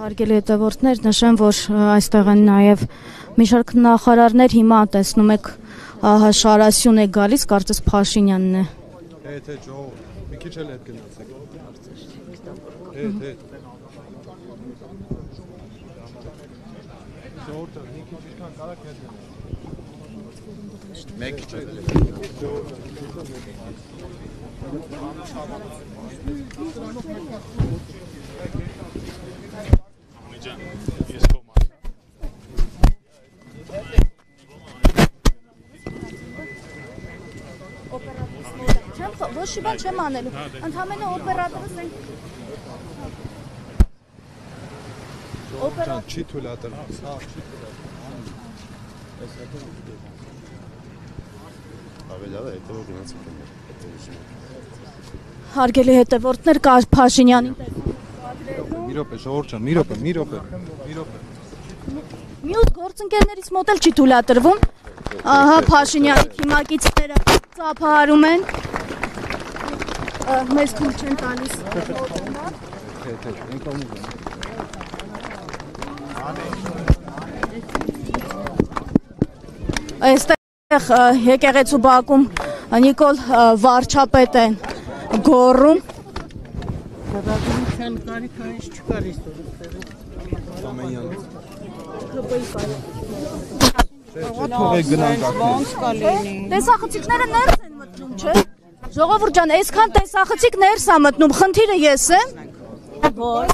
Հարգելի հետևորդներ, նշեմ, որ այստեղ են նաև մի շարք նախարարներ, հիմա տեսնում եք Շարասյուն է գալիս, կարծես Փաշինյանն է։ Հետ ժողովուրդ, մի քիչ էլ հետ գնացեք։ Հետ։ Ժողովուրդ, մի քիչ ինչքան կարաք հետ գնացեք։ Մեկ քիչ էլ։ Ոչ մի բան չեմ անելու, ընդհանրապես օպերատորս ենք։ Օպերատոր չի թույլատրվում, հա, չի թույլատրվում։ Հարգելի հետևորդներ, կա Փաշինյանին տեսնում։ Մի րոպե, ժողովուրդ ջան, մի րոպե։ Մյուս գործընկերներից մոտ էլ չի թույլատրվում։ Ահա Փաշինյանի թիմակիցները ծափահարում են։ Մեզ թույլ չեն տալիս։ Այստեղ եկեղեցու բակում Նիկոլ վարչապետ են գոռում։ Տեսախցիկները ներս են մտնում, չէ՞։ Ժողովուրդ ջան, այսքան տեսախցիկ ներս է մտնում, խնդիրը ես եմ։ Ոչ։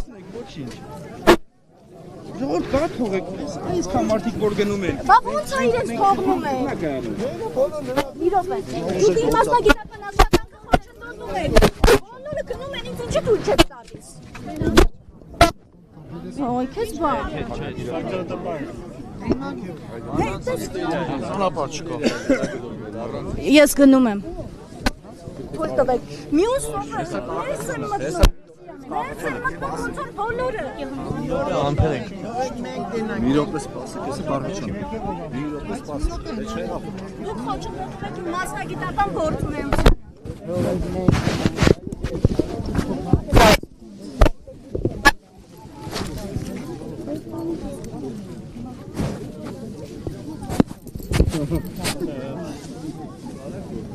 Ժողովուրդ կա թողեք, այսքան մարդիկ որ գնում են։ Բա ո՞նց է իրենց թողնում են։ Մի րոպե։ Դուք իմ մասնագիտական աշխատանքը խոչընդոտում եք։ Բոլորը գնում են, ինձ ինչի թույլ չեք տալիս։ Ոյ, քեզ բա։ Ես գնում եմ։ Թույլ տվեք։ Մյուս ներս են մտնում։ Ներս են մտնում ոնց որ բոլորը։ Անփեր ենք։ Մի րոպե սպասեք, ես բառնչեմ։ Մի րոպե սպասեք։ Դուք խոչընդոտում եք իմ մասնագիտական գործունեությունը։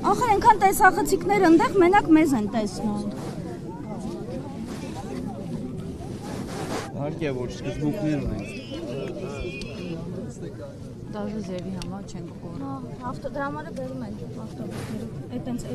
Ախր այնքան տեսախցիկներ ընդեղ մենակ մեզ են տեսնում։ Իհարկե որ սկզբունքներ ունենք։ Դաժե ձևի համար չեն կորում։ Ավտոդրամները բերում են ավտոբուսները։ Այտենց է